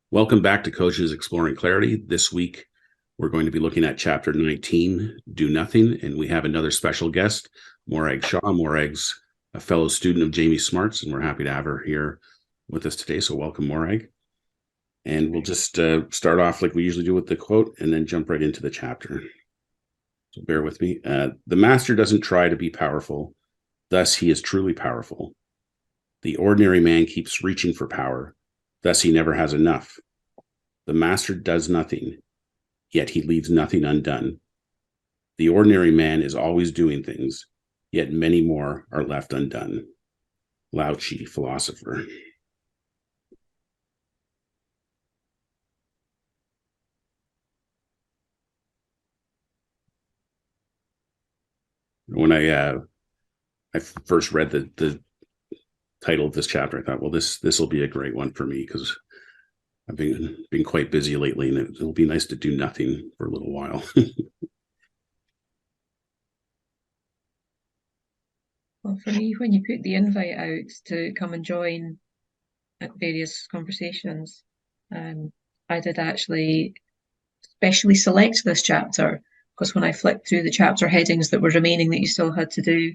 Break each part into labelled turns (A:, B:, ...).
A: Welcome back to Coaches Exploring Clarity. This week, we're going to be looking at Chapter 19, Do Nothing, and we have another special guest, Morag Shaw. Morag's a fellow student of Jamie Smart's, and we're happy to have her here with us today. So welcome, Morag. And we'll just start off like we usually do with the quote and then jump right into the chapter. So bear with me. The master doesn't try to be powerful, thus he is truly powerful. The ordinary man keeps reaching for power, thus he never has enough. The master does nothing, yet he leaves nothing undone. The ordinary man is always doing things, yet many more are left undone. Lao Tzu, philosopher. When I first read the title of this chapter, I thought, well, this will be a great one for me because I've been quite busy lately, and it'll be nice to do nothing for a little while.
B: Well, for me, when you put the invite out to come and join at various conversations, I did actually specially select this chapter because when I flicked through the chapter headings that were remaining that you still had to do,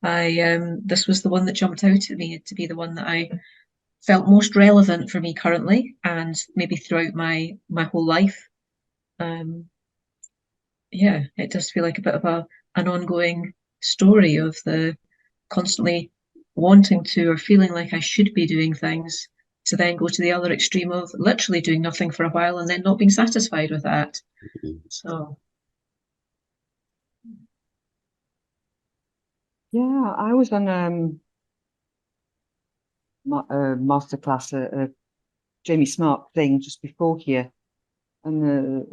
B: this was the one that jumped out at me to be the one that I felt most relevant for me currently and maybe throughout my whole life. Yeah, it does feel like a bit of an ongoing story of the constantly wanting to or feeling like I should be doing things to then go to the other extreme of literally doing nothing for a while and then not being satisfied with that. So
C: yeah, I was on a masterclass at Jamie Smart thing just before here, and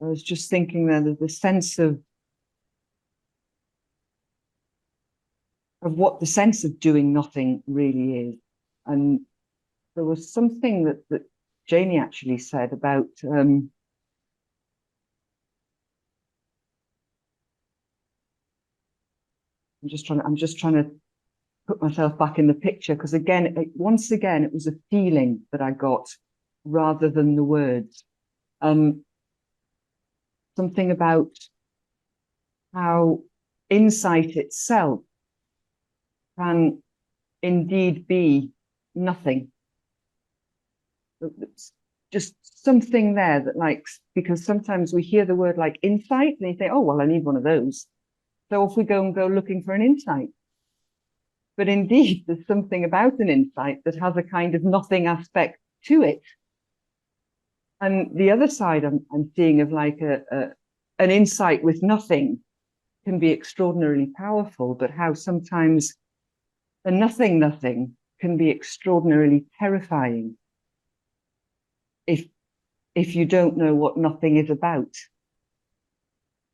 C: I was just thinking that the sense of what the sense of doing nothing really is, and there was something that Jamie actually said about I'm just trying to put myself back in the picture because once again it was a feeling that I got rather than the words. Something about how insight itself can indeed be nothing. It's just something there that because sometimes we hear the word like insight and you think, oh, well, I need one of those. So off we go looking for an insight. But indeed, there's something about an insight that has a kind of nothing aspect to it. And the other side I'm seeing of like an insight with nothing can be extraordinarily powerful, but how sometimes a nothing can be extraordinarily terrifying if you don't know what nothing is about.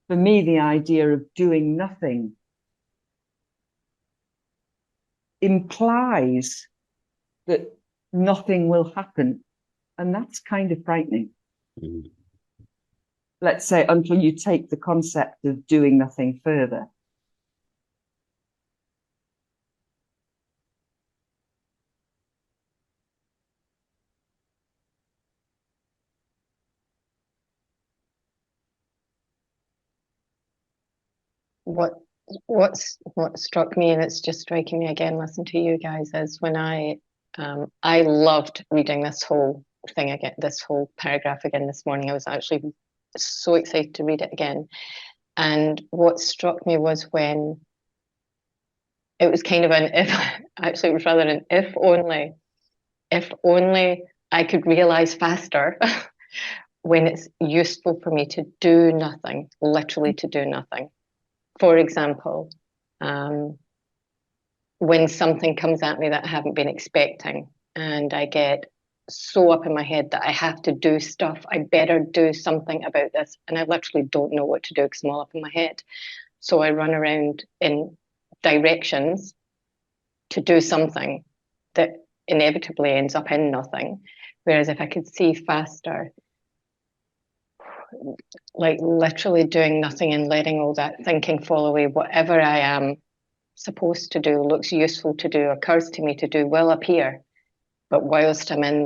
C: For me, the idea of doing nothing implies that nothing will happen, and that's kind of frightening. Mm-hmm. Let's say until you take the concept of doing nothing further.
D: What struck me, and it's just striking me again, listen to you guys, is when I loved reading this whole thing again, this whole paragraph again this morning. I was actually so excited to read it again. And what struck me was when it was kind of an if, actually it was rather an if only I could realize faster when it's useful for me to do nothing, literally to do nothing. For example, when something comes at me that I haven't been expecting and I get so up in my head that I have to do stuff, I better do something about this, and I literally don't know what to do because I'm all up in my head. So I run around in directions to do something that inevitably ends up in nothing. Whereas if I could see faster, like literally doing nothing and letting all that thinking fall away, whatever I am supposed to do, looks useful to do, occurs to me to do, will appear. But whilst I'm in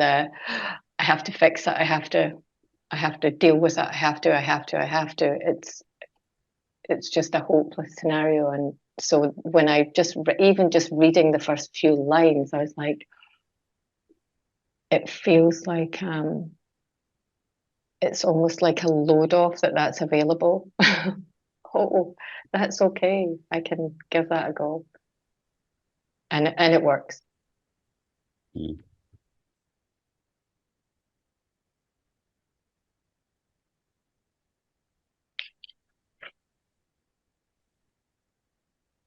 D: I I have to fix it. I have to deal with it. I have to. It's just a hopeless scenario. And so when I even just reading the first few lines, I was like, it feels like it's almost like a load off that's available. Oh, that's okay. I can give that a go. And it works.
A: Mm.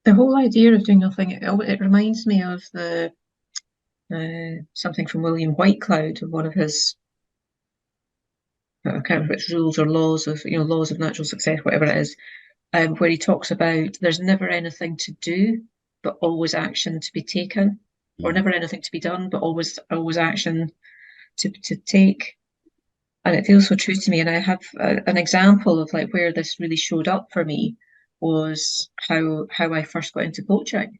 B: The whole idea of doing nothing, it reminds me of the something from William Whitecloud, one of his, I can't remember if it's rules or laws of, laws of natural success, whatever it is, where he talks about there's never anything to do, but always action to be taken, or never anything to be done, but always action to take. And it feels so true to me. And I have an example of like where this really showed up for me was how I first got into coaching.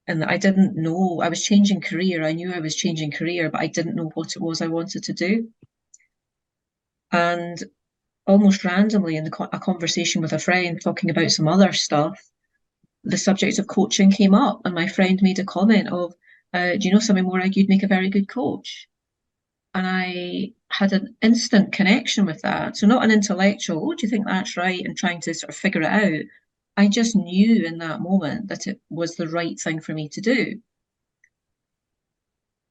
B: And I didn't know, I was changing career. I knew I was changing career, but I didn't know what it was I wanted to do. And almost randomly in a conversation with a friend talking about some other stuff, the subject of coaching came up, and my friend made a comment of, do you know something, Morag, you'd make a very good coach. And I had an instant connection with that. So not an intellectual, oh, do you think that's right? And trying to sort of figure it out. I just knew in that moment that it was the right thing for me to do.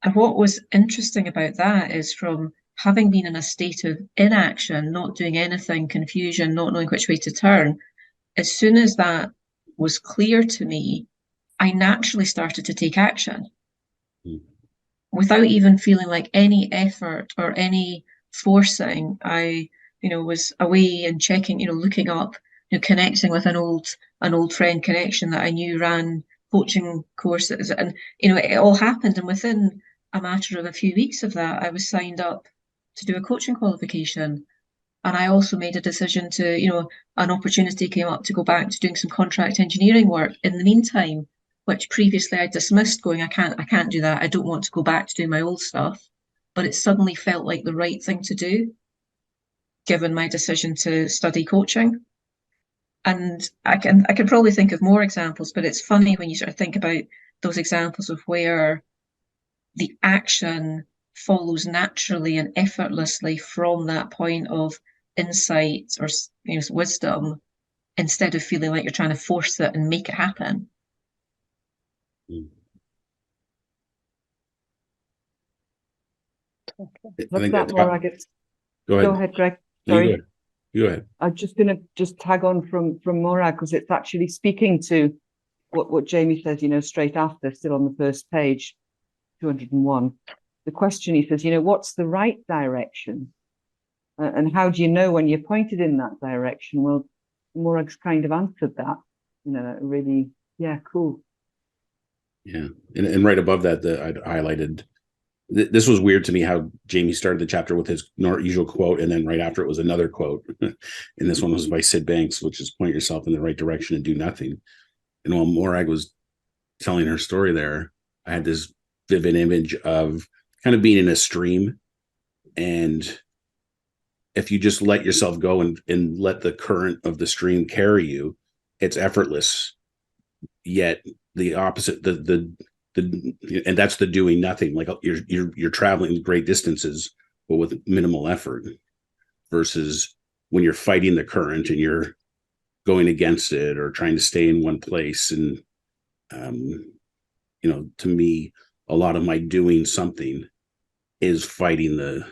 B: And what was interesting about that is from having been in a state of inaction, not doing anything, confusion, not knowing which way to turn, as soon as that was clear to me, I naturally started to take action without even feeling like any effort or any forcing. I, was away and checking, looking up, connecting with an old friend connection that I knew ran coaching courses, and it all happened. And within a matter of a few weeks of that, I was signed up to do a coaching qualification. And I also made a decision to, an opportunity came up to go back to doing some contract engineering work in the meantime, which previously I dismissed, going, I can't do that. I don't want to go back to doing my old stuff. But it suddenly felt like the right thing to do, given my decision to study coaching. And I can probably think of more examples, but it's funny when you sort of think about those examples of where the action follows naturally and effortlessly from that point of insight or wisdom, instead of feeling like you're trying to force it and make it happen.
C: What's that, Morag?
A: Go ahead.
C: Go ahead, Greg.
A: Sorry. You go ahead.
C: I'm just going to tag on from Morag, because it's actually speaking to what Jamie says, straight after, still on the first page, 201. The question, he says, what's the right direction? And how do you know when you're pointed in that direction? Well, Morag's kind of answered that, really, yeah, cool.
A: Yeah. And right above that, I'd highlighted, this was weird to me how Jamie started the chapter with his usual quote, and then right after it was another quote. And this one was by Sid Banks, which is point yourself in the right direction and do nothing. And while Morag was telling her story there, I had this vivid image of kind of being in a stream, and if you just let yourself go and let the current of the stream carry you, it's effortless. Yet the opposite, and that's the doing nothing. Like you're traveling great distances, but with minimal effort, versus when you're fighting the current and you're going against it or trying to stay in one place. And to me, a lot of my doing something is fighting the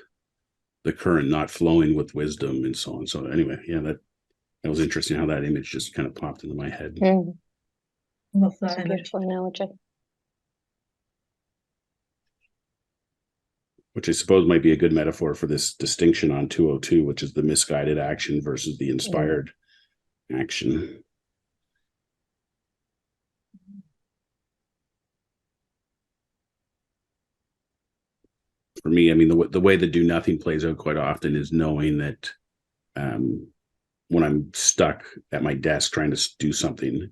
A: current, not flowing with wisdom and so on. So anyway, yeah, that was interesting how that image just kind of popped into my head.
D: Mm.
B: Love
D: That's
B: that
D: a beautiful analogy.
A: Which I suppose might be a good metaphor for this distinction on 202, which is the misguided action versus the inspired action. For me, I mean, the way the do nothing plays out quite often is knowing that when I'm stuck at my desk trying to do something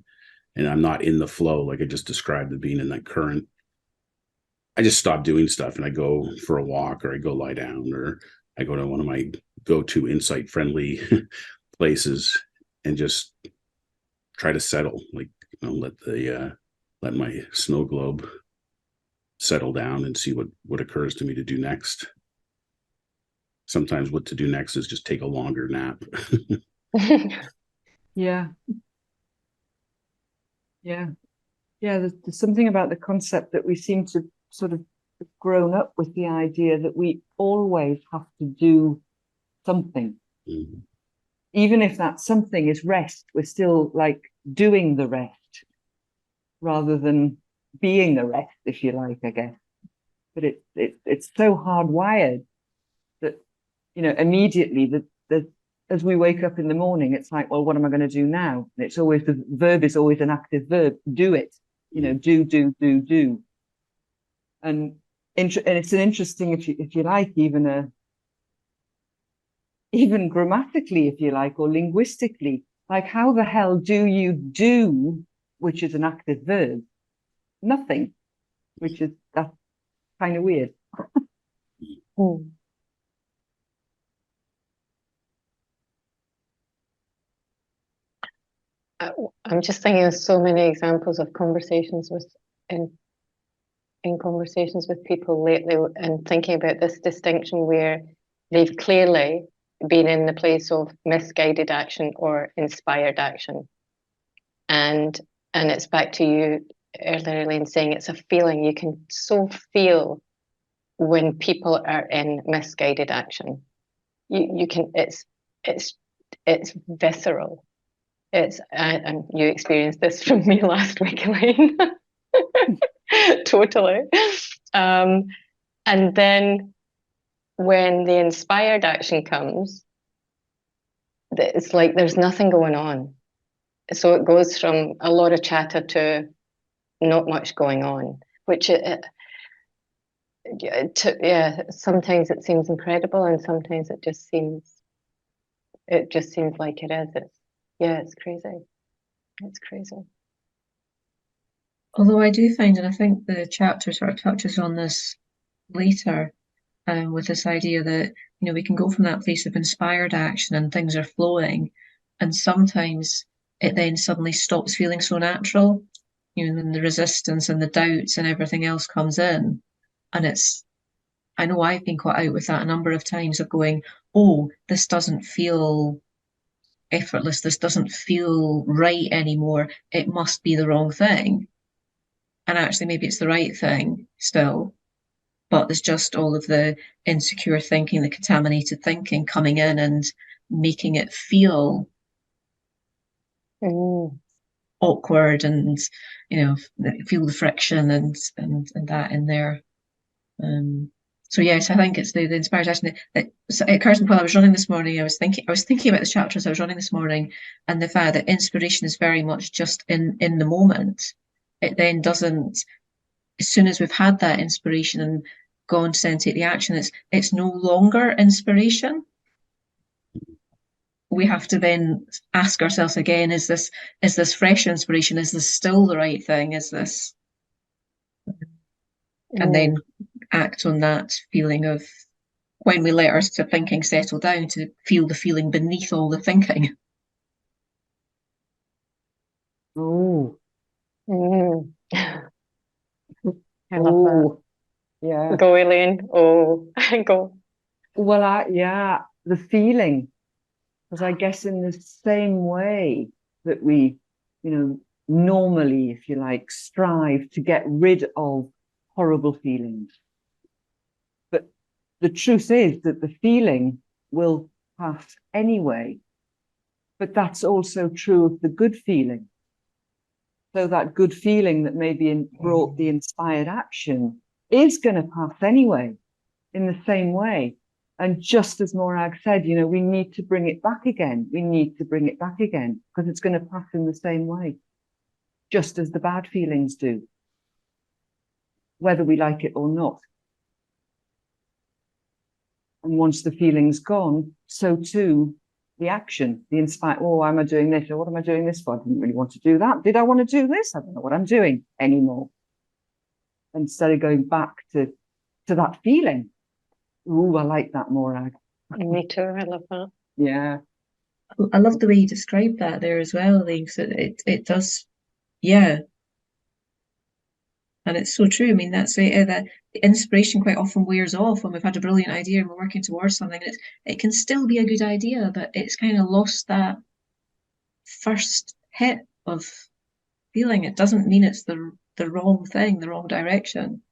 A: and I'm not in the flow, like I just described, the being in that current, I just stop doing stuff and I go for a walk, or I go lie down, or I go to one of my go-to insight friendly places and just try to settle, like, let my snow globe settle down and see what occurs to me to do next. Sometimes what to do next is just take a longer nap.
C: Yeah. Yeah. Yeah. There's something about the concept that we seem to sort of have grown up with the idea that we always have to do something.
A: Mm-hmm.
C: Even if that something is rest, we're still like doing the rest rather than being the rest, if you like, I guess. But it's so hardwired that, immediately the as we wake up in the morning, it's like, well, what am I going to do now? And it's always, the verb is always an active verb. Do it, do. And it's an interesting, if you like, even grammatically, if you like, or linguistically, like, how the hell do you do, which is an active verb, nothing, that's kind of weird.
D: I'm just thinking of so many examples of conversations in conversations with people lately, and thinking about this distinction where they've clearly been in the place of misguided action or inspired action. And it's back to you earlier, Elaine, saying it's a feeling. You can so feel when people are in misguided action. You can, it's visceral. And you experienced this from me last week, Elaine. Totally. And then when the inspired action comes, it's like there's nothing going on. So it goes from a lot of chatter to not much going on, which sometimes it seems incredible, and sometimes it just seems like it is. It's crazy. It's crazy.
B: Although I do find, and I think the chapter sort of touches on this later, with this idea that, we can go from that place of inspired action and things are flowing, and sometimes it then suddenly stops feeling so natural, and the resistance and the doubts and everything else comes in. And I know I've been caught out with that a number of times, of going, oh, this doesn't feel effortless, this doesn't feel right anymore, it must be the wrong thing. And actually, maybe it's the right thing still, but there's just all of the insecure thinking, the contaminated thinking coming in and making it feel awkward, and feel the friction and that in there. So yes, I think it's the inspired action. It occurs to me while I was running this morning. I was thinking about this chapter as I was running this morning, and the fact that inspiration is very much just in the moment. It then doesn't, as soon as we've had that inspiration and gone to take the action, it's no longer inspiration. We have to then ask ourselves again, is this fresh inspiration? Is this still the right thing? Is this? And then act on that feeling of, when we let our thinking settle down, to feel the feeling beneath all the thinking.
C: Oh.
D: I love that.
C: Yeah.
D: Go, Elaine. Oh, go.
C: Well, the feeling, because I guess in the same way that we, normally, if you like, strive to get rid of horrible feelings. But the truth is that the feeling will pass anyway. But that's also true of the good feeling. So that good feeling that maybe brought the inspired action is going to pass anyway, in the same way. And just as Morag said, we need to bring it back again. We need to bring it back again, because it's going to pass in the same way, just as the bad feelings do, whether we like it or not. And once the feeling's gone, so too the action, the inspired, oh, why am I doing this? Or what am I doing this for? I didn't really want to do that. Did I want to do this? I don't know what I'm doing anymore. instead of going back to that feeling. Ooh, I like that, Morag.
D: Me too. I love that.
C: Yeah.
B: I love the way you described that there as well, Elaine, 'cause it does, yeah. And it's so true. I mean, that's it. That the inspiration quite often wears off when we've had a brilliant idea and we're working towards something. It can still be a good idea, but it's kind of lost that first hit of feeling. It doesn't mean it's the wrong thing, the wrong direction.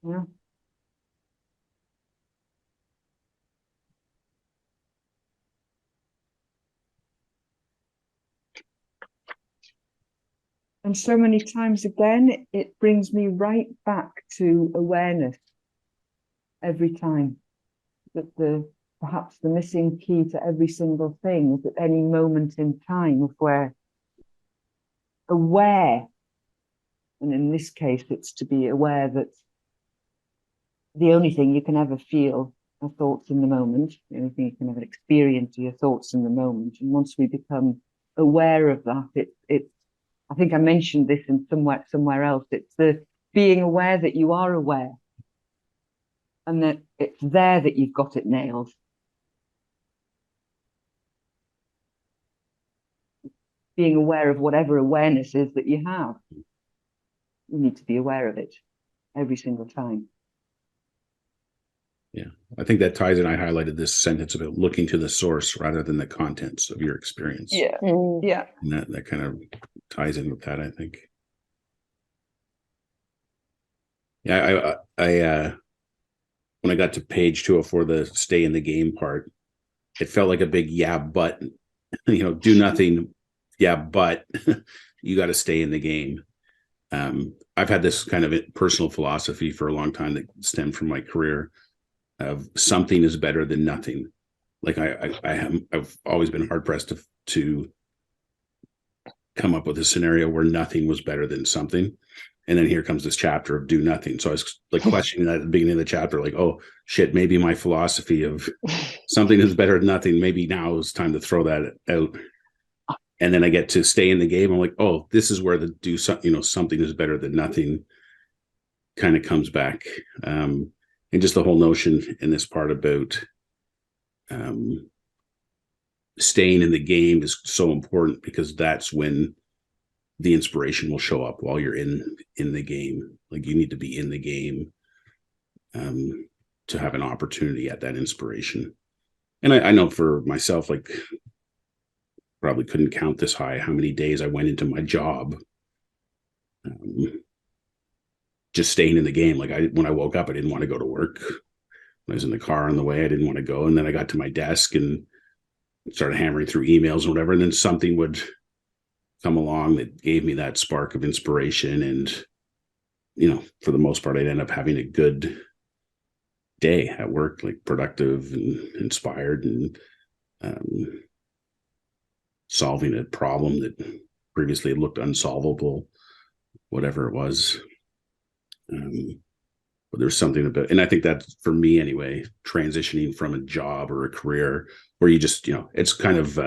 C: Yeah. And so many times again, it brings me right back to awareness every time. That perhaps the missing key to every single thing is at any moment in time, if we're aware, and in this case, it's to be aware that the only thing you can ever feel are thoughts in the moment. The only thing you can ever experience are your thoughts in the moment. And once we become aware of that, I think I mentioned this in somewhere else. It's the being aware that you are aware, and that it's there that you've got it nailed. Being aware of whatever awareness is that you have. You need to be aware of it every single time.
A: Yeah, I think that ties in. I highlighted this sentence about looking to the source rather than the contents of your experience.
C: Yeah.
D: Mm.
C: Yeah.
A: And that kind of ties in with that, I think. Yeah, I when I got to page 204, the stay in the game part, it felt like a big yeah, but do nothing. Yeah, but you got to stay in the game. I've had this kind of personal philosophy for a long time that stemmed from my career of something is better than nothing. Like I've always been hard pressed to come up with a scenario where nothing was better than something. And then here comes this chapter of do nothing. So I was like questioning that at the beginning of the chapter, like, oh shit, maybe my philosophy of something is better than nothing, maybe now is time to throw that out. And then I get to stay in the game. I'm like, oh, this is where the do something, something is better than nothing kind of comes back. And just the whole notion in this part about staying in the game is so important, because that's when the inspiration will show up while you're in the game. Like you need to be in the game to have an opportunity at that inspiration. And I know for myself, like probably couldn't count this high how many days I went into my job just staying in the game. Like when I woke up, I didn't want to go to work. When I was in the car on the way, I didn't want to go. And then I got to my desk and started hammering through emails and whatever. And then something would come along that gave me that spark of inspiration. And, for the most part, I'd end up having a good day at work, like productive and inspired, and solving a problem that previously looked unsolvable, whatever it was. But there's something about, and I think that for me anyway, transitioning from a job or a career where you just, it's kind of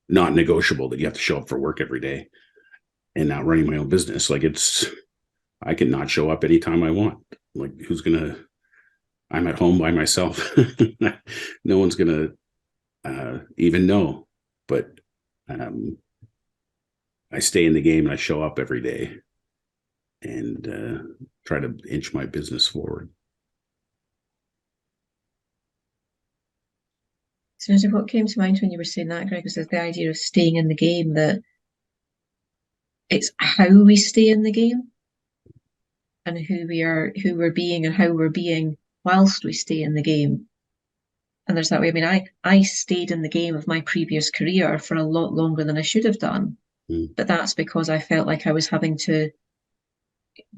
A: not negotiable that you have to show up for work every day. And now running my own business, like I can not show up anytime I want. Like I'm at home by myself. No one's gonna even know, but I stay in the game and I show up every day and try to inch my business forward.
B: So what came to mind when you were saying that, Greg, was the idea of staying in the game, that it's how we stay in the game and who we're being and how we're being whilst we stay in the game. And there's that way. I mean, I stayed in the game of my previous career for a lot longer than I should have done. But that's because I felt like I was having to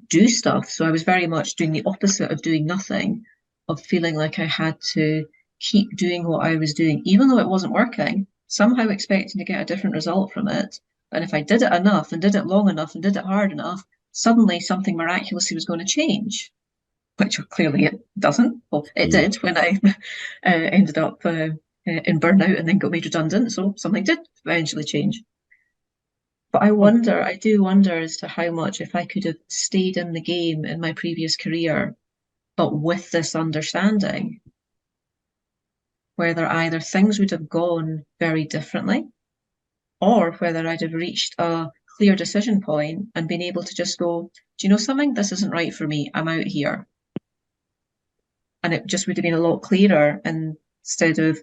B: do stuff. So I was very much doing the opposite of doing nothing, of feeling like I had to keep doing what I was doing, even though it wasn't working, somehow expecting to get a different result from it. And if I did it enough and did it long enough and did it hard enough, suddenly something miraculously was going to change, which clearly it doesn't. Well, it did when I ended up in burnout and then got made redundant. So something did eventually change. But I do wonder as to how much if I could have stayed in the game in my previous career, but with this understanding, whether either things would have gone very differently, or whether I'd have reached a clear decision point and been able to just go, do you know something? This isn't right for me. I'm out here. And it just would have been a lot clearer instead of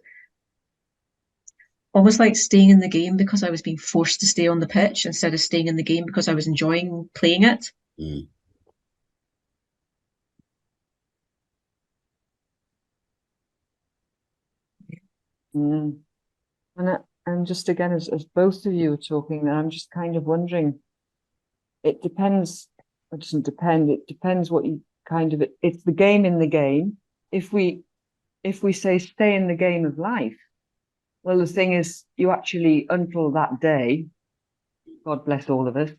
B: almost like staying in the game because I was being forced to stay on the pitch instead of staying in the game because I was enjoying playing it.
A: Mm.
C: Mm. And just again, as both of you are talking, I'm just kind of wondering, it depends, it doesn't depend, it depends what you kind of, it's the game in the game. If we say stay in the game of life, well, the thing is, you actually, until that day, God bless all of us,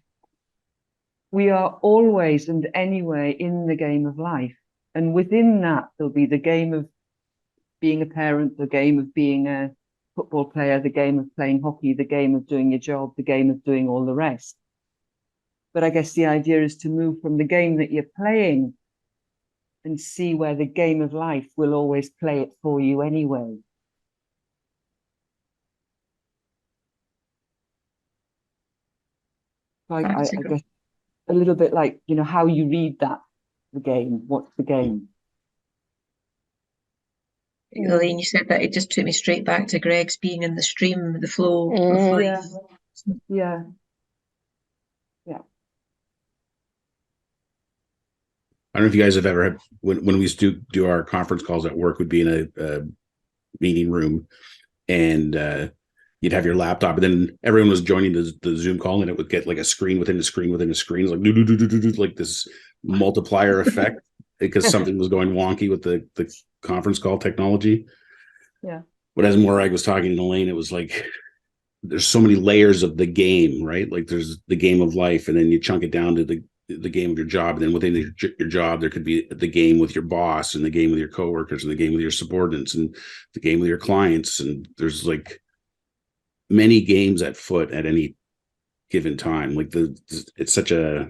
C: we are always and anyway in the game of life. And within that, there'll be the game of being a parent, the game of being a football player, the game of playing hockey, the game of doing your job, the game of doing all the rest. But I guess the idea is to move from the game that you're playing and see where the game of life will always play it for you anyway. So I guess a little bit like, you know, how you read that, the game, what's the game?
B: Elaine, you said that it just took me straight back to Greg's being in the stream, the flow of life.
C: Yeah.
A: I don't know if you guys have ever had, when we used to do our conference calls at work, would be in a meeting room, and you'd have your laptop, and then everyone was joining the Zoom call, and it would get like a screen within a screen within a screen. It's like like this multiplier effect because something was going wonky with the conference call technology.
C: Yeah.
A: But as Morag was talking to Elaine, it was like there's so many layers of the game, right? Like there's the game of life, and then you chunk it down to the game of your job, and then within your job there could be the game with your boss, and the game with your coworkers, and the game with your subordinates, and the game with your clients, and there's like many games at foot at any given time. Like it's such a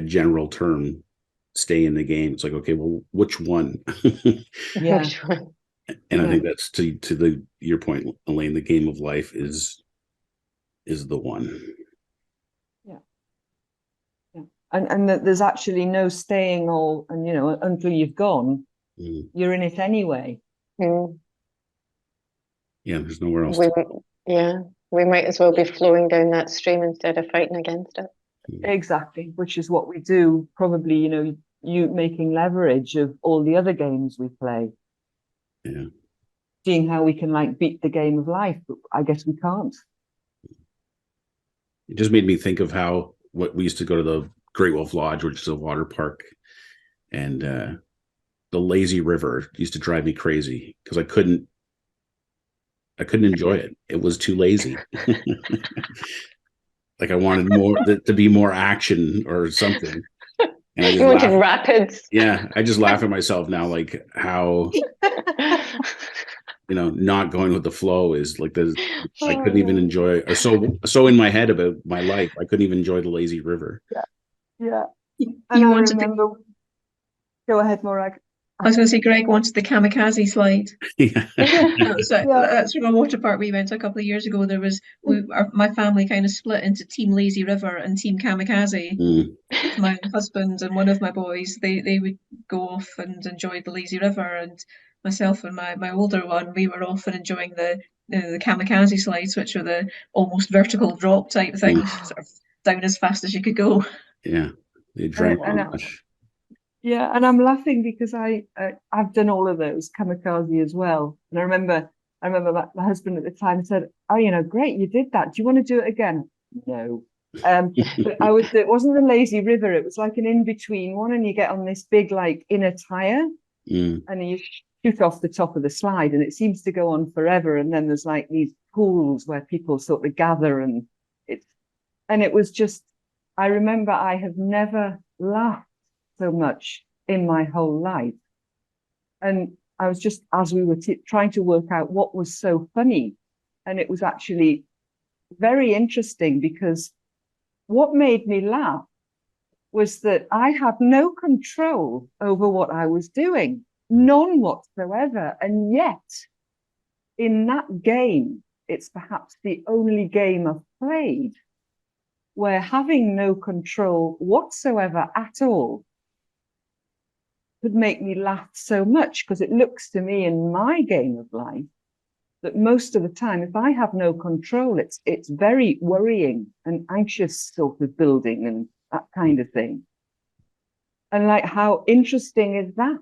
A: general term, stay in the game. It's like, okay, well, which one?
C: Yeah.
A: And I think that's to your point, Elaine, the game of life is the one.
C: And that there's actually no staying and you know, until you've gone, you're in it anyway.
D: Mm.
A: Yeah, there's nowhere else.
D: We might as well be flowing down that stream instead of fighting against it.
C: Exactly, which is what we do. Probably, you know, you making leverage of all the other games we play.
A: Yeah.
C: Seeing how we can like beat the game of life, but I guess we can't.
A: It just made me think of what we used to go to the Great Wolf Lodge, which is a water park, and the lazy river used to drive me crazy because I couldn't enjoy it. It was too lazy. Like I wanted more to be more action or something. And I just
D: wanted rapids.
A: Yeah, I just laugh at myself now, like how not going with the flow is like I couldn't even enjoy. So in my head about my life, I couldn't even enjoy the lazy river.
C: Yeah. And I remember. Go ahead, Morag.
B: I was going to say, Greg wanted the kamikaze slide.
A: Yeah.
B: That's from a water park we went to a couple of years ago. There was my family kind of split into Team Lazy River and Team Kamikaze. With my husband and one of my boys, they would go off and enjoy the Lazy River, and myself and my older one, we were off and enjoying the kamikaze slides, which are the almost vertical drop type things, sort of down as fast as you could go.
A: Yeah, the adrenaline rush.
C: Yeah, and I'm laughing because I've done all of those kamikaze as well. And I remember my husband at the time said, "Oh, you know, great, you did that. Do you want to do it again?" No. But it wasn't the lazy river. It was like an in-between one, and you get on this big like inner tire, and you shoot off the top of the slide, and it seems to go on forever. And then there's like these pools where people sort of gather, and it was just. I remember I have never laughed so much in my whole life. And I was just, as we were trying to work out what was so funny, and it was actually very interesting because what made me laugh was that I had no control over what I was doing, none whatsoever. And yet, in that game, it's perhaps the only game I've played where having no control whatsoever at all could make me laugh so much, because it looks to me in my game of life that most of the time, if I have no control, it's very worrying and anxious sort of building and that kind of thing. And like, how interesting is that?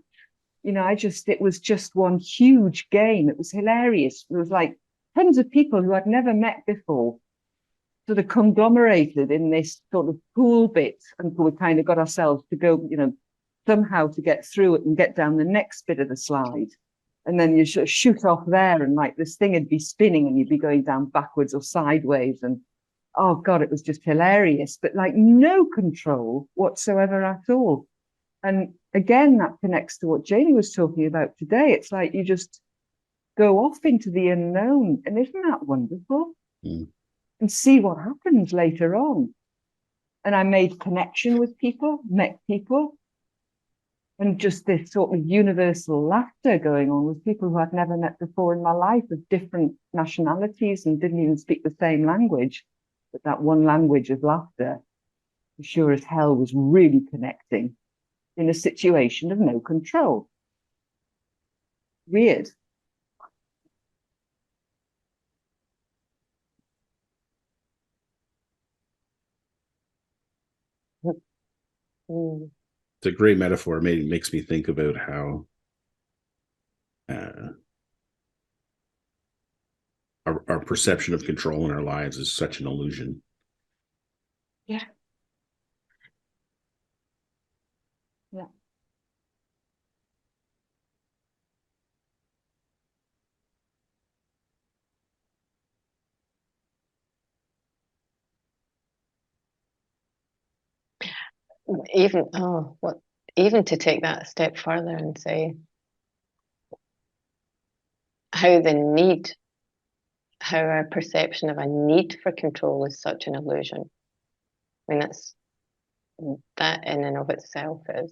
C: You know, it was just one huge game. It was hilarious. It was like tons of people who I'd never met before sort of conglomerated in this sort of pool bit, and we kind of got ourselves to go, you know, somehow to get through it and get down the next bit of the slide. And then you sort of shoot off there, and like this thing would be spinning and you'd be going down backwards or sideways. And oh God, it was just hilarious, but like no control whatsoever at all. And again, that connects to what Jamie was talking about today. It's like you just go off into the unknown. And isn't that wonderful?
A: Mm.
C: And see what happens later on. And I made connection with people, met people, and just this sort of universal laughter going on with people who I'd never met before in my life, of different nationalities and didn't even speak the same language. But that one language of laughter, sure as hell, was really connecting in a situation of no control. Weird.
D: Mm.
A: It's a great metaphor. It makes me think about how our perception of control in our lives is such an illusion.
C: Yeah. Yeah.
D: Even to take that a step further and say how our perception of a need for control is such an illusion. I mean, that in and of itself is.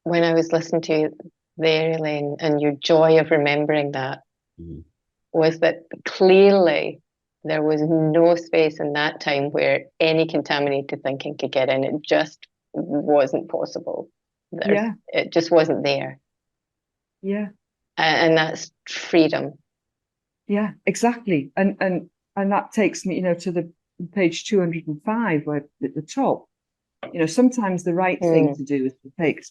D: When I was listening to you there, Elaine, and your joy of remembering that,
A: Mm-hmm.
D: was that clearly there was no space in that time where any contaminated thinking could get in. It just wasn't possible. It just wasn't there.
C: Yeah.
D: And that's freedom.
C: Yeah, exactly. And that takes me, you know, to the page 205, where at the top, you know, sometimes the right thing to do is to take,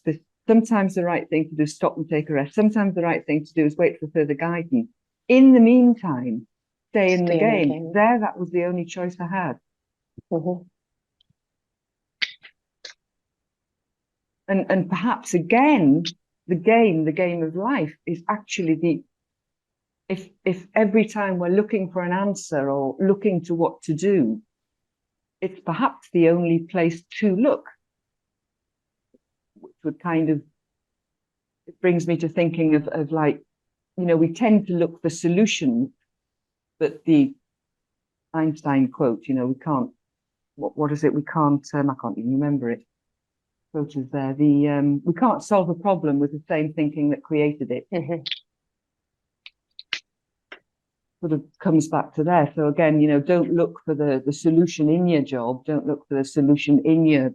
C: sometimes the right thing to do is stop and take a rest. Sometimes the right thing to do is wait for further guidance. In the meantime, stay in the game. There, that was the only choice I had.
D: Mm-hmm.
C: And perhaps again, the game of life is actually if every time we're looking for an answer or looking to what to do, it's perhaps the only place to look, which would kind of, it brings me to thinking of like, you know, we tend to look for solutions, but the Einstein quote, you know, we can't, what is it? We can't, I can't even remember it. Quote is there. We can't solve a problem with the same thinking that created it.
D: Mm-hmm.
C: Sort of comes back to there. So again, you know, don't look for the solution in your job. Don't look for the solution in your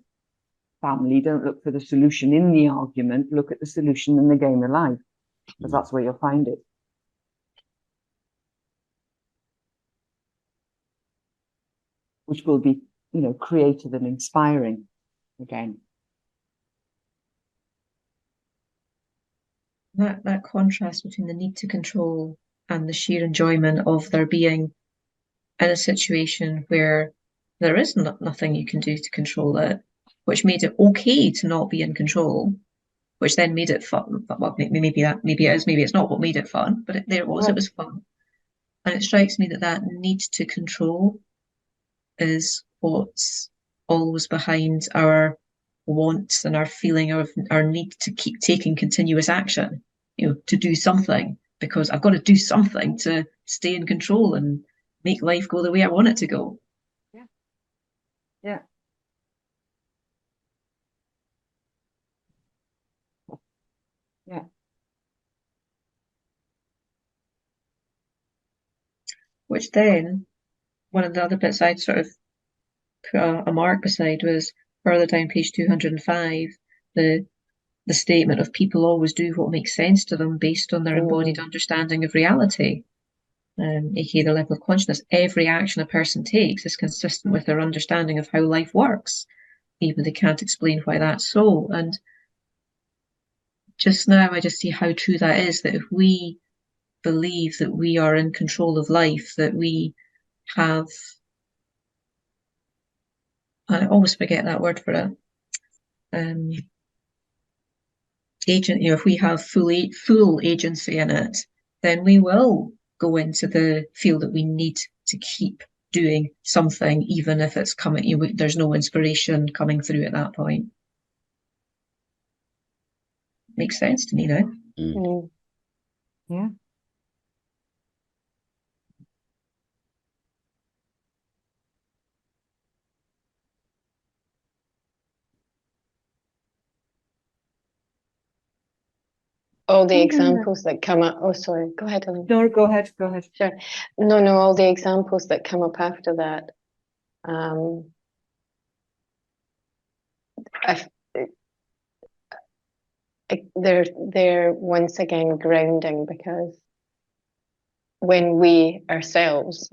C: family. Don't look for the solution in the argument. Look at the solution in the game of life, because that's where you'll find it. Which will be, you know, creative and inspiring again.
B: That contrast between the need to control and the sheer enjoyment of there being in a situation where there is nothing you can do to control it, which made it okay to not be in control, which then made it fun. Well, maybe it is, maybe it's not what made it fun, but there it was. Yeah. It was fun, and it strikes me that need to control is what's always behind our wants and our feeling of our need to keep taking continuous action, you know, to do something, because I've got to do something to stay in control and make life go the way I want it to go.
C: Yeah. Yeah. Yeah.
B: Which then, one of the other bits I'd sort of put a mark beside was further down page 205, the statement of people always do what makes sense to them based on their embodied understanding of reality, aka the level of consciousness. Every action a person takes is consistent with their understanding of how life works, even they can't explain why that's so. And just now I just see how true that is, that if we believe that we are in control of life, that we have, I always forget that word for it, agent, if we have full agency in it, then we will go into the feel that we need to keep doing something, even if it's coming, there's no inspiration coming through at that point. Makes sense to me now.
C: Yeah.
D: All the examples that come up. Oh, sorry. Go ahead, Elaine.
C: No, go ahead. Go ahead.
D: Sure. No, all the examples that come up after that. They're once again grounding, because when we ourselves,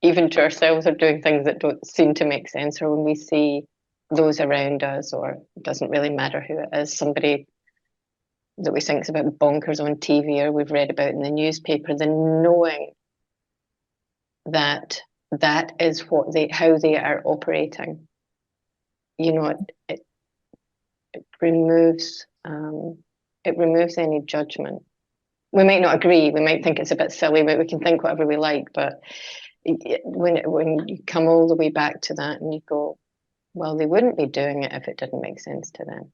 D: even to ourselves, are doing things that don't seem to make sense, or when we see those around us, or it doesn't really matter who it is, somebody that we think is about bonkers on TV or we've read about in the newspaper, then knowing that that is how they are operating, it removes any judgment. We might not agree, we might think it's a bit silly, but we can think whatever we like, but when you come all the way back to that and you go, well, they wouldn't be doing it if it didn't make sense to them.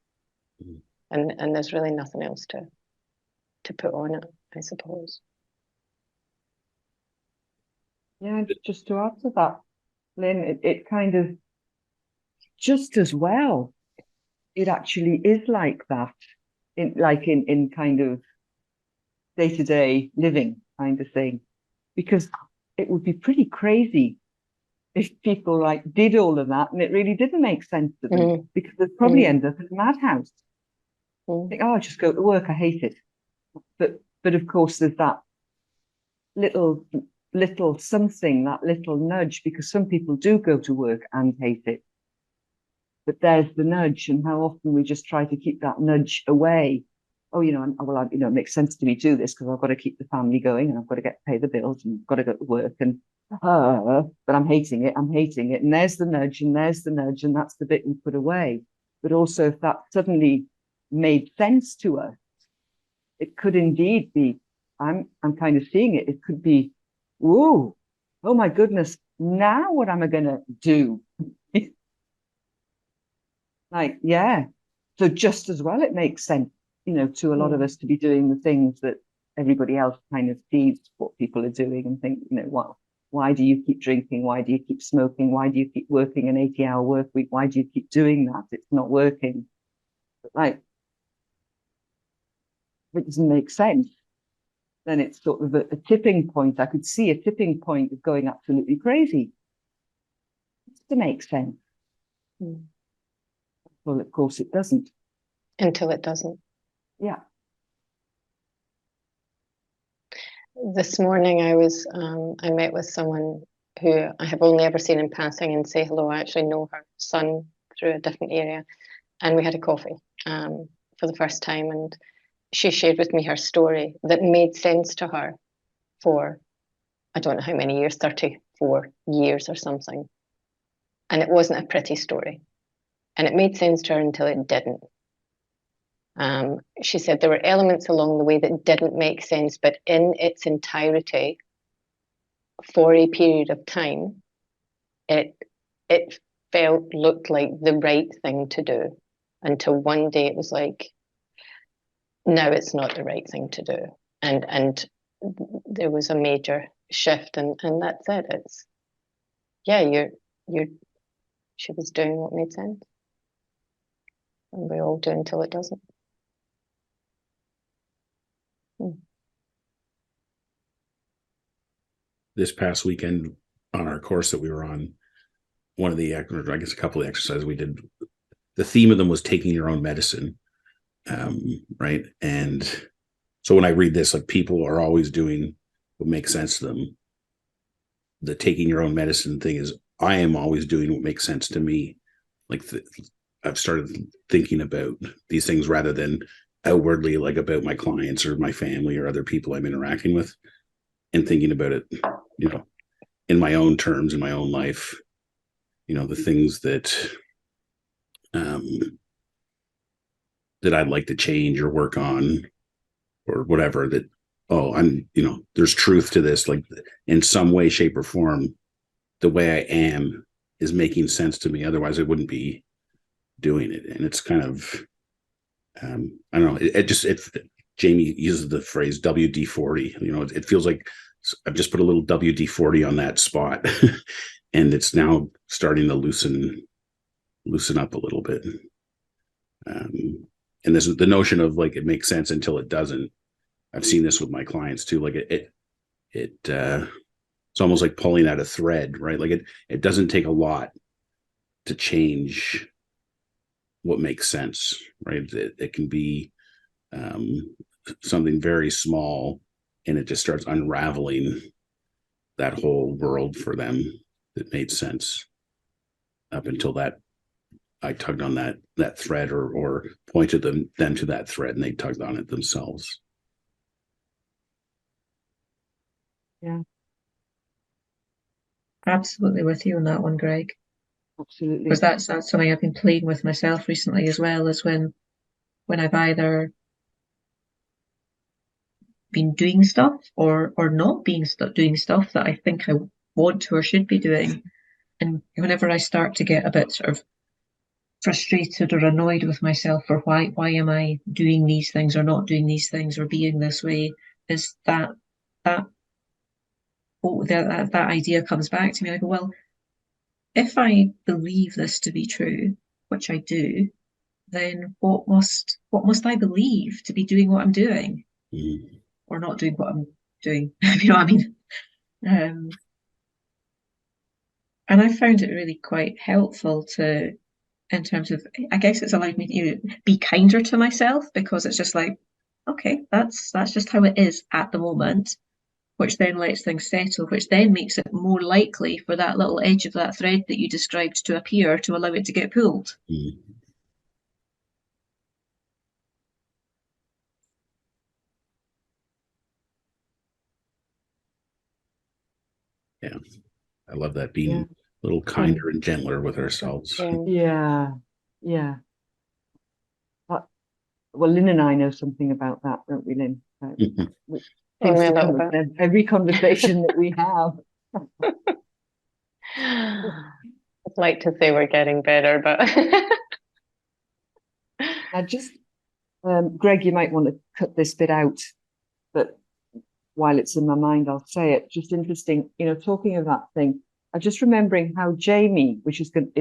D: And there's really nothing else to put on it, I suppose.
C: Yeah, just to add to that, Lynn, it kind of, just as well, it actually is like that, in kind of day-to-day living kind of thing, because it would be pretty crazy if people did all of that and it really didn't make sense to them, because they'd probably end up in a madhouse. Think, oh, I just go to work, I hate it. But of course there's that little something, that little nudge, because some people do go to work and hate it. But there's the nudge, and how often we just try to keep that nudge away. Oh, it makes sense to me to do this because I've got to keep the family going and I've got to pay the bills and I've got to go to work, and but I'm hating it. And there's the nudge, and there's the nudge, and that's the bit we put away. But also, if that suddenly made sense to us, it could indeed be, I'm kind of seeing it. It could be, whoa, oh my goodness, now what am I going to do? Yeah. So just as well, it makes sense, to a lot of us to be doing the things that everybody else kind of sees what people are doing and think, why do you keep drinking? Why do you keep smoking? Why do you keep working an 80-hour work week? Why do you keep doing that? It's not working. But it doesn't make sense. Then it's sort of a tipping point. I could see a tipping point of going absolutely crazy. It's to make sense. Well, of course it doesn't.
D: Until it doesn't.
C: Yeah.
D: This morning I met with someone who I have only ever seen in passing and say hello. I actually know her son through a different area, and we had a coffee for the first time, and she shared with me her story that made sense to her for, I don't know how many years, 34 years or something. And it wasn't a pretty story. And it made sense to her until it didn't. She said there were elements along the way that didn't make sense, but in its entirety, for a period of time, it looked like the right thing to do, until one day it was like, no, it's not the right thing to do. and there was a major shift, and that's it. It's, yeah, she was doing what made sense, and we all do until it doesn't.
A: This past weekend on our course that we were on, one of the, I guess a couple of exercises we did, the theme of them was taking your own medicine. Right. And so when I read this, like, people are always doing what makes sense to them. The taking your own medicine thing is, I am always doing what makes sense to me. Like, I've started thinking about these things rather than outwardly, like about my clients or my family or other people I'm interacting with, and thinking about it, you know, in my own terms, in my own life, you know, the things that that I'd like to change or work on or whatever, that, oh, I'm, you know, there's truth to this, like, in some way, shape, or form, the way I am is making sense to me. Otherwise I wouldn't be doing it. And it's kind of, I don't know, Jamie uses the phrase WD-40, you know, it feels like I've just put a little WD-40 on that spot and it's now starting to loosen up a little bit. And there's the notion of, like, it makes sense until it doesn't. I've seen this with my clients too. Like, it's almost like pulling at a thread, right? Like, it doesn't take a lot to change what makes sense, right? It can be something very small, and it just starts unraveling that whole world for them that made sense up until that I tugged on that thread or pointed them to that thread, and they tugged on it themselves.
C: Yeah,
B: Absolutely with you on that one, Greg.
C: absolutely.
B: Because that's something I've been playing with myself recently as well, is when I've either been doing stuff or not doing stuff that I think I want to or should be doing. And whenever I start to get a bit sort of frustrated or annoyed with myself for why am I doing these things or not doing these things or being this way, is that idea comes back to me. I go, well, if I believe this to be true, which I do, then what must I believe to be doing what I'm doing, or not doing what I'm doing? You know what I mean? And I found it really quite helpful to, in terms of, I guess it's allowed me to be kinder to myself, because it's just like, okay, that's just how it is at the moment, which then lets things settle, which then makes it more likely for that little edge of that thread that you described to appear, to allow it to get pulled.
A: Yeah, I love that, being a little kinder and gentler with ourselves.
C: Yeah. Well, Lynne and I know something about that, don't we, Lynne? Every conversation that we have.
D: I'd like to say we're getting better, but
C: I just, Greg, you might want to cut this bit out, but while it's in my mind, I'll say it. Just interesting, you know, talking of that thing, I'm just remembering how Jamie, which it's been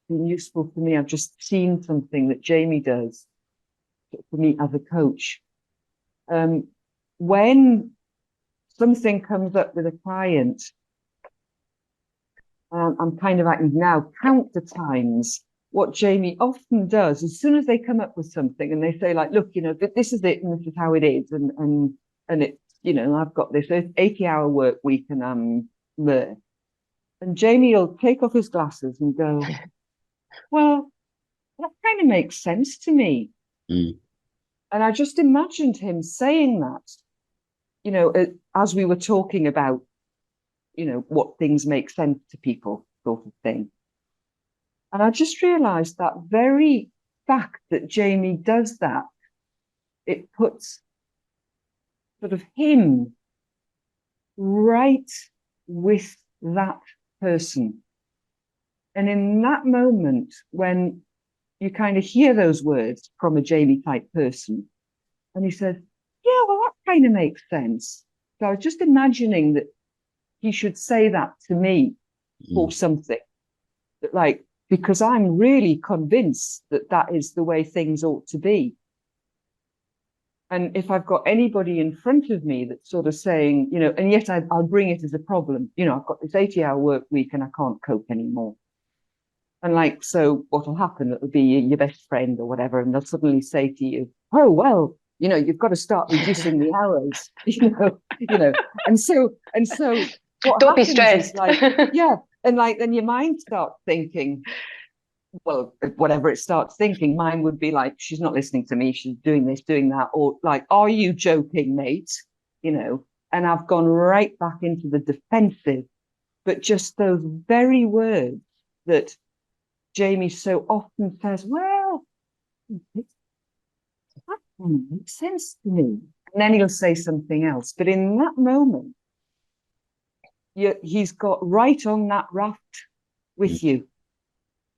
C: useful for me. I've just seen something that Jamie does for me as a coach. When something comes up with a client, I'm kind of acting now, count the times. What Jamie often does, as soon as they come up with something and they say, like, look, you know, this is it and this is how it is, and it's, you know, I've got this 80-hour work week and I'm there. And Jamie will take off his glasses and go, well, that kind of makes sense to me. And I just imagined him saying that, you know, as we were talking about, you know, what things make sense to people, sort of thing. And I just realized that very fact that Jamie does that, it puts sort of him right with that person. And in that moment, when you kind of hear those words from a Jamie type person, and he says, yeah, well, that kind of makes sense. So I was just imagining that he should say that to me for something that, like, because I'm really convinced that that is the way things ought to be. And if I've got anybody in front of me that's sort of saying, you know, and yet I'll bring it as a problem, you know, I've got this 80-hour work week and I can't cope anymore. And like, so what'll happen, it'll be your best friend or whatever, and they'll suddenly say to you, oh, well, you know, you've got to start reducing the hours, you know, and so what
D: Don't be
C: happens
D: stressed.
C: is like, yeah, and like, then your mind starts thinking, well, whatever it starts thinking, mine would be like, she's not listening to me, she's doing this, doing that, or like, are you joking, mate? You know, and I've gone right back into the defensive, but just those very words that Jamie so often says, well, that makes sense to me. And then he'll say something else. But in that moment, he's got right on that raft with you.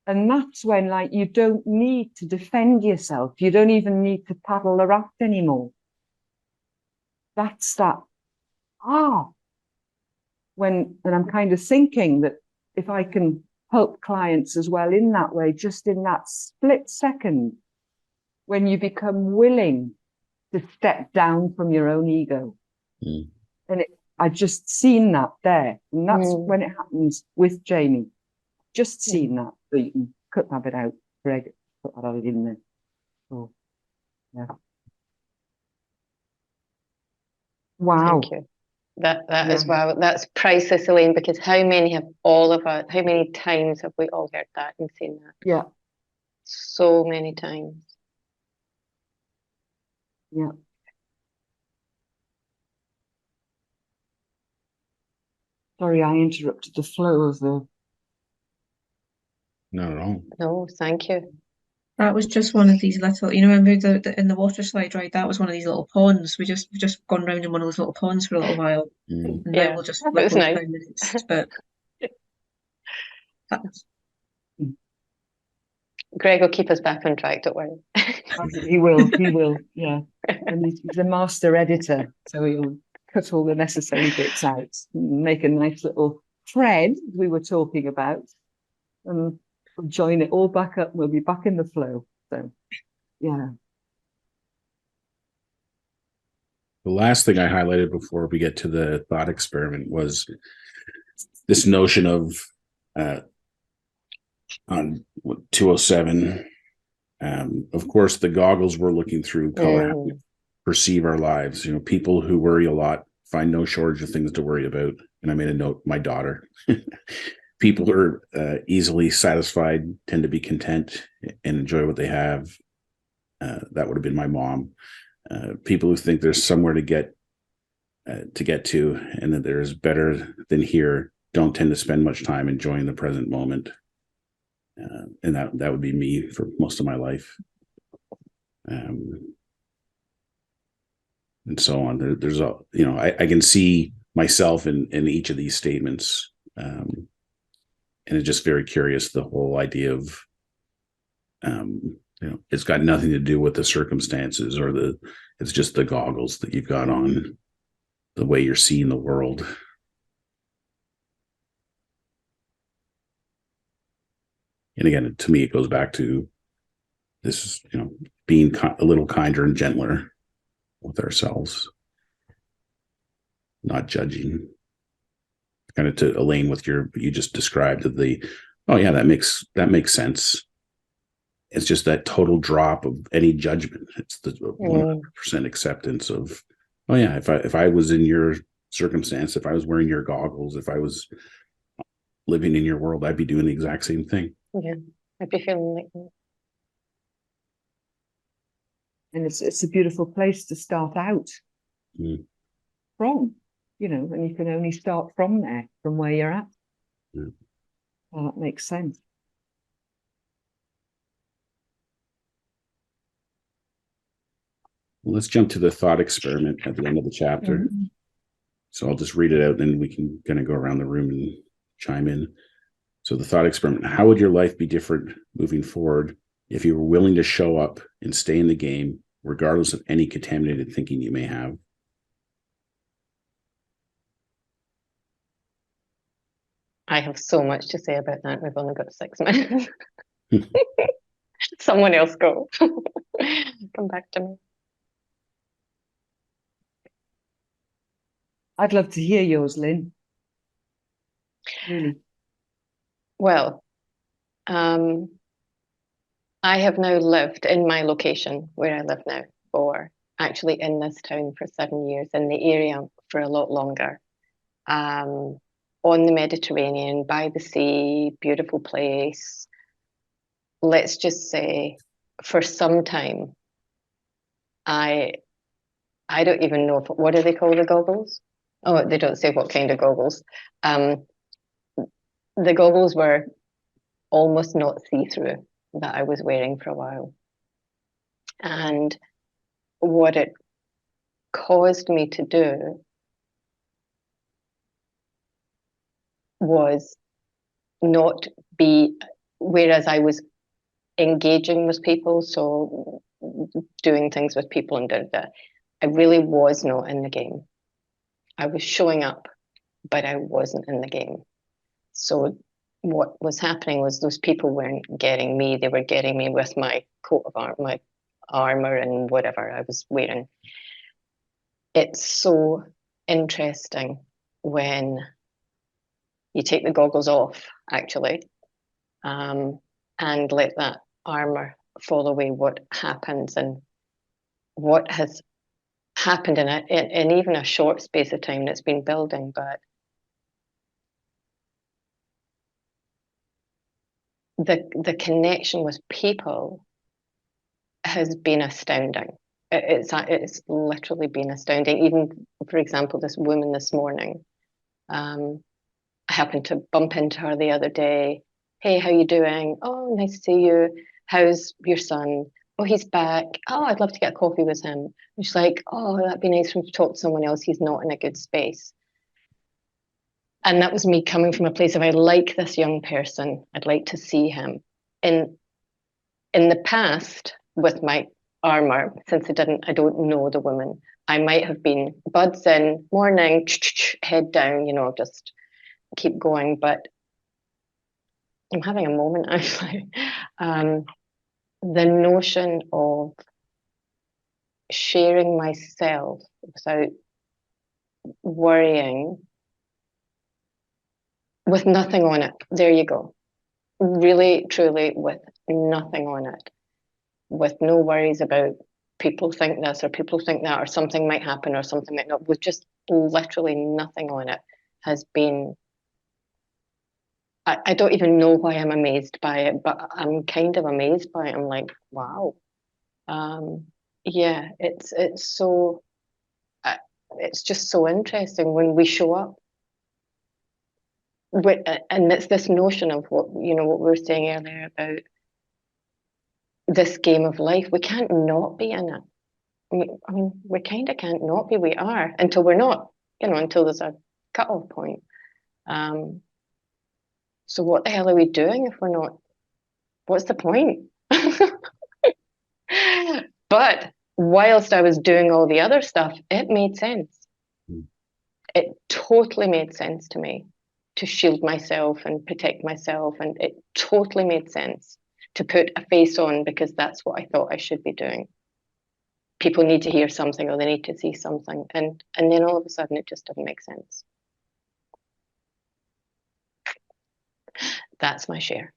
C: And that's when, like, you don't need to defend yourself. You don't even need to paddle the raft anymore. That's that. And I'm kind of thinking that if I can help clients as well in that way, just in that split second, when you become willing to step down from your own ego. And I just seen that there. And that's when it happens with Jamie. Just seen that. So you can cut that bit out, Greg, put that out in there. So, yeah. Wow.
D: Thank you. That is wow. That's priceless, Elaine, because how many times have we all heard that and seen that?
C: Yeah.
D: So many times.
C: Yeah. Sorry, I interrupted the flow of the.
A: Not at all.
D: No, thank you.
B: That was just one of these little, you know, remember in the water slide ride, that was one of these little ponds. We've just gone round in one of those little ponds for a little while. And now we'll just flip
D: was
B: over
D: nice.
B: down the next bit. That's,
D: Greg will keep us back on track, don't worry.
C: He will, yeah. And he's a master editor, so he'll cut all the necessary bits out, make a nice little thread we were talking about, and we'll join it all back up. We'll be back in the flow. So, yeah.
A: The last thing I highlighted before we get to the thought experiment was this notion of on 207. Of course, the goggles we're looking through color how we perceive our lives. You know, people who worry a lot find no shortage of things to worry about. And I made a note, my daughter. People who are easily satisfied tend to be content and enjoy what they have. That would have been my mom. People who think there's somewhere to get to and that there's better than here don't tend to spend much time enjoying the present moment. And that would be me for most of my life. And so on. There's a, you know, I can see myself in each of these statements. And it's just very curious, the whole idea of, you know, it's got nothing to do with the circumstances or it's just the goggles that you've got on, the way you're seeing the world. And again, to me, it goes back to this, you know, being a little kinder and gentler with ourselves, not judging. Kind of to Elaine with you just described oh yeah, that makes sense. It's just that total drop of any judgment. It's the 100% acceptance of, oh yeah, if I was in your circumstance, if I was wearing your goggles, if I was living in your world, I'd be doing the exact same thing.
D: Yeah, I'd be feeling like that.
C: And it's a beautiful place to start out from, you know, and you can only start from there, from where you're at.
A: Yeah.
C: Well, that makes sense.
A: Well, let's jump to the thought experiment at the end of the chapter. So I'll just read it out, and then we can kind of go around the room and chime in. So the thought experiment: how would your life be different moving forward if you were willing to show up and stay in the game regardless of any contaminated thinking you may have.
D: I have so much to say about that. We've only got 6 minutes. Someone else go. Come back to me.
C: I'd love to hear yours, Lynn. Really.
D: Well, I have now lived in my location where I live now for actually in this town for 7 years, in the area for a lot longer. On the Mediterranean, by the sea, beautiful place. Let's just say for some time, I don't even know what do they call the goggles? Oh, they don't say what kind of goggles. The goggles were almost not see-through that I was wearing for a while. And what it caused me to do was not be, whereas I was engaging with people, so doing things with people and that, I really was not in the game. I was showing up, but I wasn't in the game. So what was happening was those people weren't getting me. They were getting me with my coat of armor, my armor and whatever I was wearing. It's so interesting when you take the goggles off, actually, and let that armor fall away, what happens and what has happened in even a short space of time that's been building. But the connection with people has been astounding. It's literally been astounding. Even, for example, this woman this morning, I happened to bump into her the other day. Hey, how you doing? Oh, nice to see you. How's your son? Oh, he's back. Oh, I'd love to get a coffee with him. And she's like, oh, that'd be nice for him to talk to someone else. He's not in a good space. And that was me coming from a place of, I like this young person. I'd like to see him. In the past, with my armor, since I don't know the woman, I might have been buds in, morning, head down, just keep going. But I'm having a moment actually. The notion of sharing myself without worrying, with nothing on it. There you go. Really, truly, with nothing on it. With no worries about people think this or people think that, or something might happen or something might not. With just literally nothing on it has been. I don't even know why I'm amazed by it, but I'm kind of amazed by it. I'm like, wow. Yeah, it's so. It's just so interesting when we show up. And it's this notion of what we were saying earlier about this game of life. We can't not be in it. I mean, we kind of can't not be. We are until we're not. Until there's a cutoff point. So what the hell are we doing if we're not? What's the point? But whilst I was doing all the other stuff, it made sense. It totally made sense to me to shield myself and protect myself. And it totally made sense to put a face on because that's what I thought I should be doing. People need to hear something or they need to see something. And then all of a sudden it just didn't make sense. That's my share.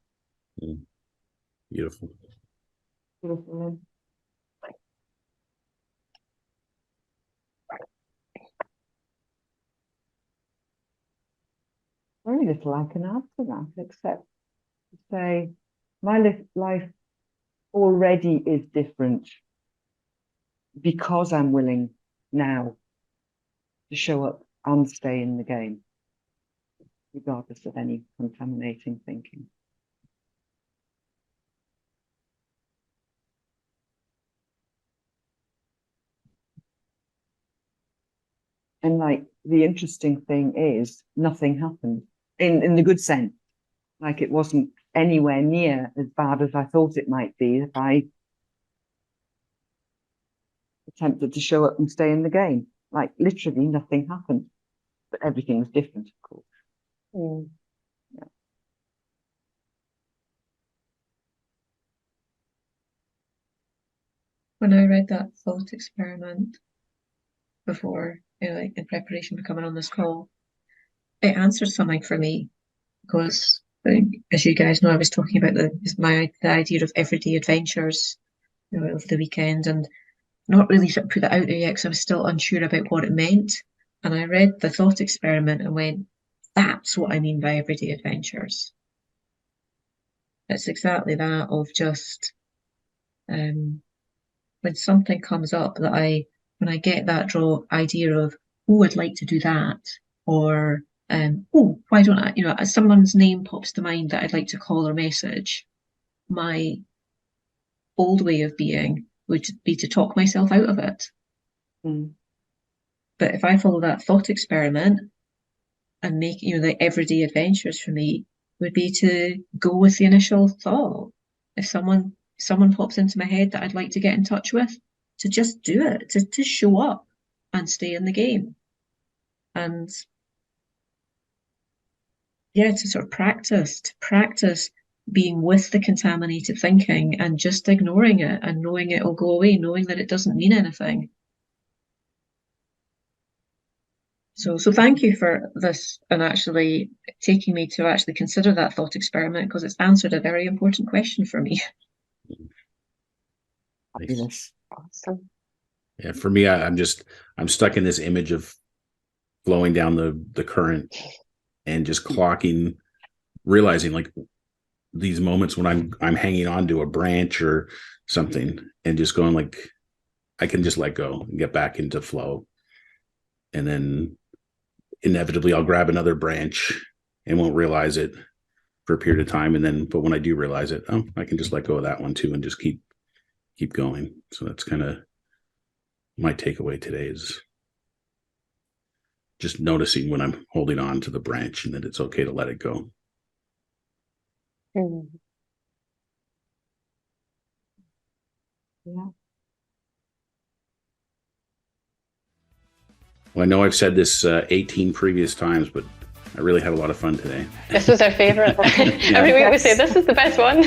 A: Beautiful.
C: Beautiful. Very little I can add to that, except to say my life already is different because I'm willing now to show up and stay in the game, regardless of any contaminating thinking. And like the interesting thing is nothing happened in the good sense. Like it wasn't anywhere near as bad as I thought it might be if I attempted to show up and stay in the game. Like literally nothing happened, but everything was different, of course.
D: Mm.
B: When I read that thought experiment before, like in preparation for coming on this call, it answered something for me because, as you guys know, I was talking about the idea of everyday adventures, over the weekend, and not really sort of put that out there yet because I was still unsure about what it meant. And I read the thought experiment and went, "That's what I mean by everyday adventures." It's exactly that, of just when something comes up that when I get that idea of, oh, I'd like to do that, or oh, why don't I, as someone's name pops to mind that I'd like to call or message, my old way of being would be to talk myself out of it.
C: Mm.
B: But if I follow that thought experiment and make, the everyday adventures for me would be to go with the initial thought. If someone pops into my head that I'd like to get in touch with, to just do it, to show up and stay in the game. And yeah, to sort of practice being with the contaminated thinking and just ignoring it and knowing it will go away, knowing that it doesn't mean anything. So thank you for this and actually taking me to actually consider that thought experiment, because it's answered a very important question for me.
C: Fabulous.
D: Awesome.
A: Yeah, for me, I'm stuck in this image of flowing down the current and just clocking, realizing like these moments when I'm hanging on to a branch or something and just going like, I can just let go and get back into flow. And then inevitably I'll grab another branch and won't realize it for a period of time. But when I do realize it, I can just let go of that one too and just keep going. So that's kind of my takeaway today, is just noticing when I'm holding on to the branch and that it's okay to let it go.
D: Mm.
C: Yeah.
A: Well, I know I've said this 18 previous times, but I really had a lot of fun today.
D: This was our favorite.
A: Yeah.
D: Every week we say this is the best one.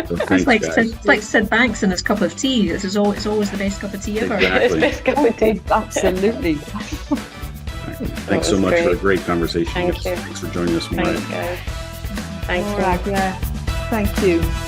A: So
B: It's like
A: guys.
B: Sid Banks and his cup of tea. It's always the best cup of tea ever.
A: Exactly.
D: It's best cup of tea.
C: Absolutely.
A: Thanks so much for a great conversation.
D: Thank you.
A: Thanks for joining us, Morag.
D: Thanks, guys. Thanks.
C: Morag, yeah. Thank you.